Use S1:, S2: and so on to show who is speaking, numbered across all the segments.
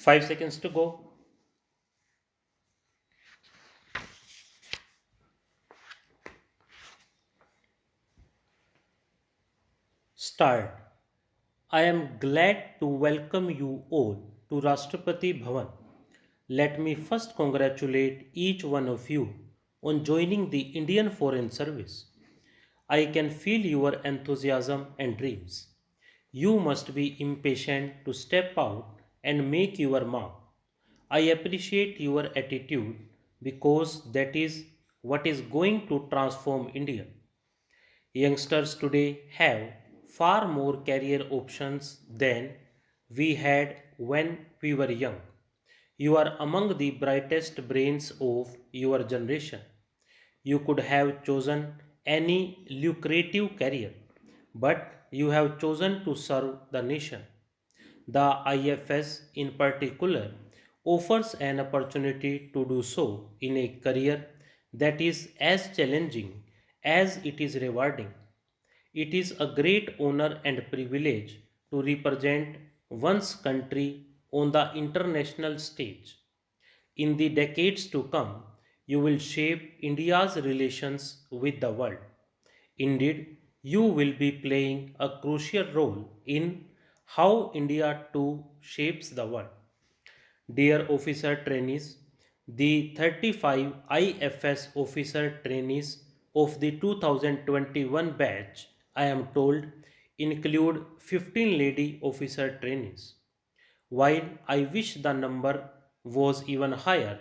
S1: 5 seconds to go. Start. I am glad to welcome you all to Rashtrapati Bhavan. Let me first congratulate each one of you on joining the Indian Foreign Service. I can feel your enthusiasm and dreams. You must be impatient to step out and make your mark. I appreciate your attitude because that is what is going to transform India. Youngsters today have far more career options than we had when we were young. You are among the brightest brains of your generation. You could have chosen any lucrative career, but you have chosen to serve the nation. The IFS, in particular, offers an opportunity to do so in a career that is as challenging as it is rewarding. It is a great honor and privilege to represent one's country on the international stage. In the decades to come, you will shape India's relations with the world. Indeed, you will be playing a crucial role in how India too shapes the world. Dear officer trainees, the 35 IFS officer trainees of the 2021 batch, I am told, include 15 lady officer trainees. While I wish the number was even higher,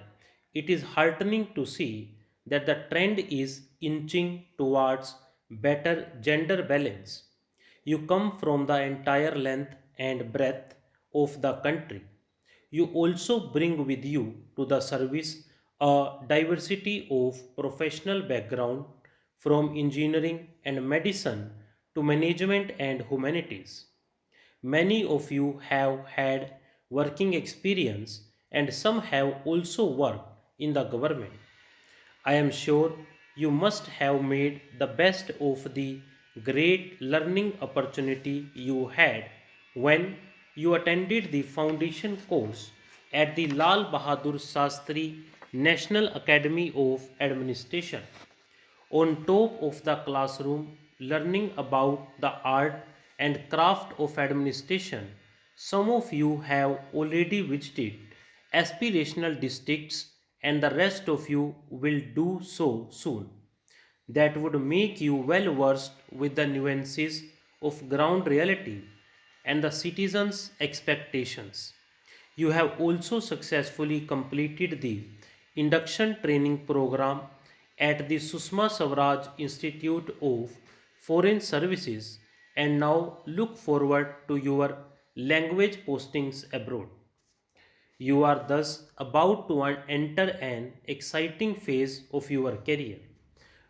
S1: it is heartening to see that the trend is inching towards better gender balance. You come from the entire length and breadth of the country. You also bring with you to the service a diversity of professional background from engineering and medicine to management and humanities. Many of you have had working experience and some have also worked in the government. I am sure you must have made the best of the great learning opportunity you had when you attended the foundation course at the Lal Bahadur Shastri National Academy of Administration. On top of the classroom, learning about the art and craft of administration, some of you have already visited aspirational districts and the rest of you will do so soon. That would make you well versed with the nuances of ground reality and the citizens' expectations. You have also successfully completed the induction training program at the Susma Swaraj Institute of Foreign Services and now look forward to your language postings abroad. You are thus about to enter an exciting phase of your career.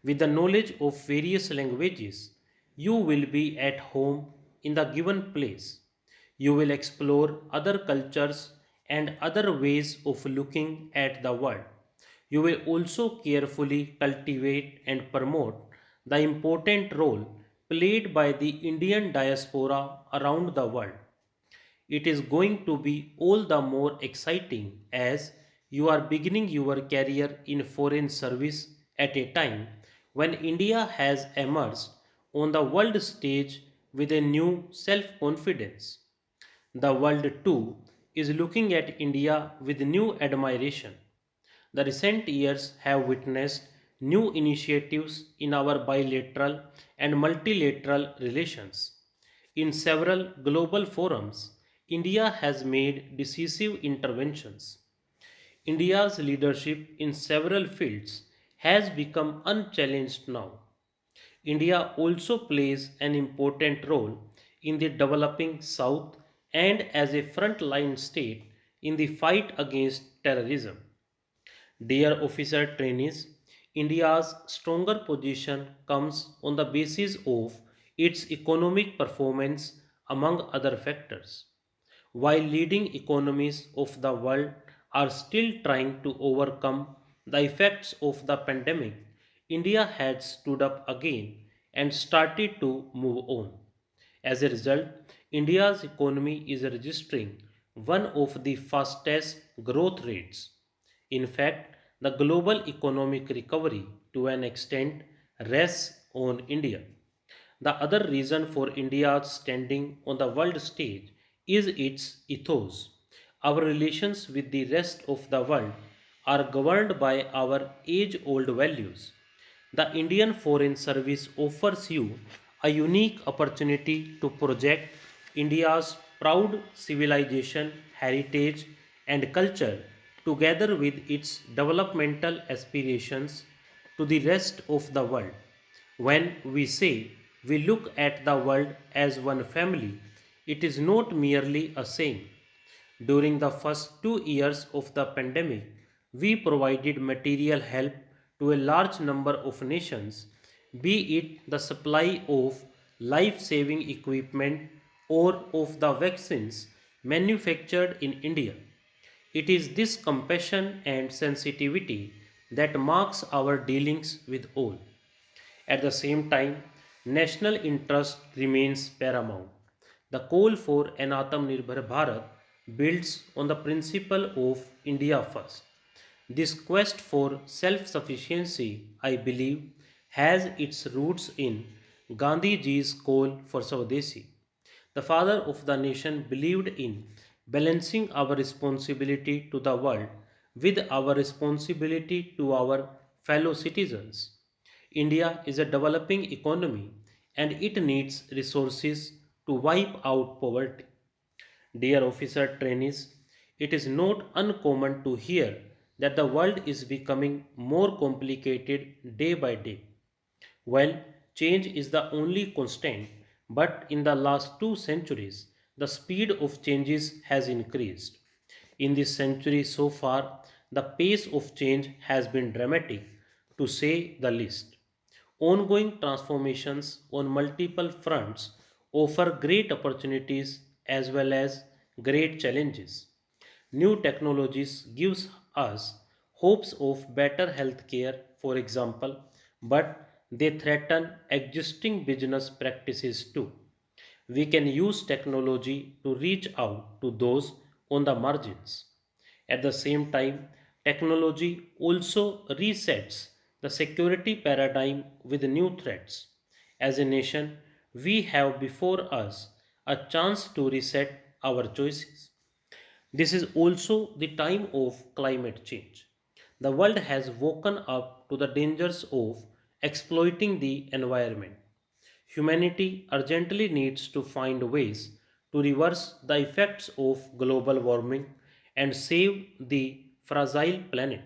S1: With the knowledge of various languages, you will be at home in the given place. You will explore other cultures and other ways of looking at the world. You will also carefully cultivate and promote the important role played by the Indian diaspora around the world. It is going to be all the more exciting as you are beginning your career in foreign service at a time when India has emerged on the world stage with a new self confidence. The world too is looking at India with new admiration. The recent years have witnessed new initiatives in our bilateral and multilateral relations. In several global forums, India has made decisive interventions. India's leadership in several fields has become unchallenged now. India also plays an important role in the developing South and as a frontline state in the fight against terrorism. Dear officer trainees, India's stronger position comes on the basis of its economic performance among other factors. While leading economies of the world are still trying to overcome the effects of the pandemic, India had stood up again and started to move on. As a result, India's economy is registering one of the fastest growth rates. In fact, the global economic recovery to an extent rests on India. The other reason for India's standing on the world stage is its ethos. Our relations with the rest of the world are governed by our age old values. The Indian Foreign Service offers you a unique opportunity to project India's proud civilization, heritage, and culture together with its developmental aspirations to the rest of the world. When we say we look at the world as one family, it is not merely a saying. During the first 2 years of the pandemic, we provided material help to a large number of nations, be it the supply of life saving equipment or of the vaccines manufactured in India. It is this compassion and sensitivity that marks our dealings with all. At the same time, national interest remains paramount. The call for an Atmanirbhar Bharat builds on the principle of India first. This quest for self sufficiency, I believe, has its roots in Gandhiji's call for Swadeshi. The father of the nation believed in balancing our responsibility to the world with our responsibility to our fellow citizens. India is a developing economy and it needs resources to wipe out poverty. Dear officer trainees, it is not uncommon to hear that the world is becoming more complicated day by day. Well, change is the only constant, but in the last 2 centuries, the speed of changes has increased. In this century so far, the pace of change has been dramatic, to say the least. Ongoing transformations on multiple fronts offer great opportunities as well as great challenges. New technologies gives us hopes of better healthcare, for example, but they threaten existing business practices too. We can use technology to reach out to those on the margins. At the same time, technology also resets the security paradigm with new threats. As a nation, we have before us a chance to reset our choices. This is also the time of climate change. The world has woken up to the dangers of exploiting the environment. Humanity urgently needs to find ways to reverse the effects of global warming and save the fragile planet.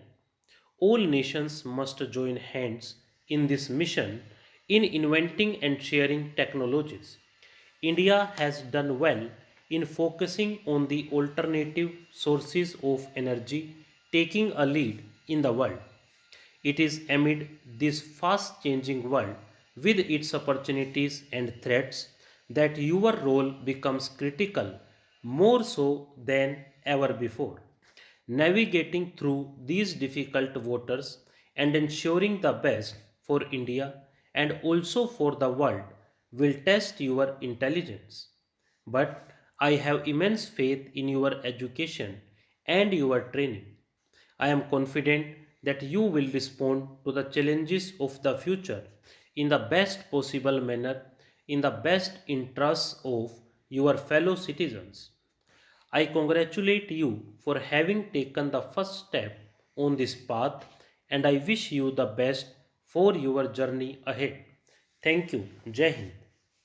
S1: All nations must join hands in this mission in inventing and sharing technologies. India has done well in focusing on the alternative sources of energy, taking a lead in the world. It is amid this fast changing world with its opportunities and threats that your role becomes critical more so than ever before. Navigating through these difficult waters and ensuring the best for India and also for the world will test your intelligence. But I have immense faith in your education and your training. I am confident that you will respond to the challenges of the future in the best possible manner, in the best interests of your fellow citizens. I congratulate you for having taken the first step on this path and I wish you the best for your journey ahead. Thank you. Jai Hind.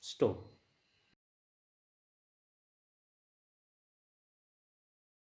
S1: Stop.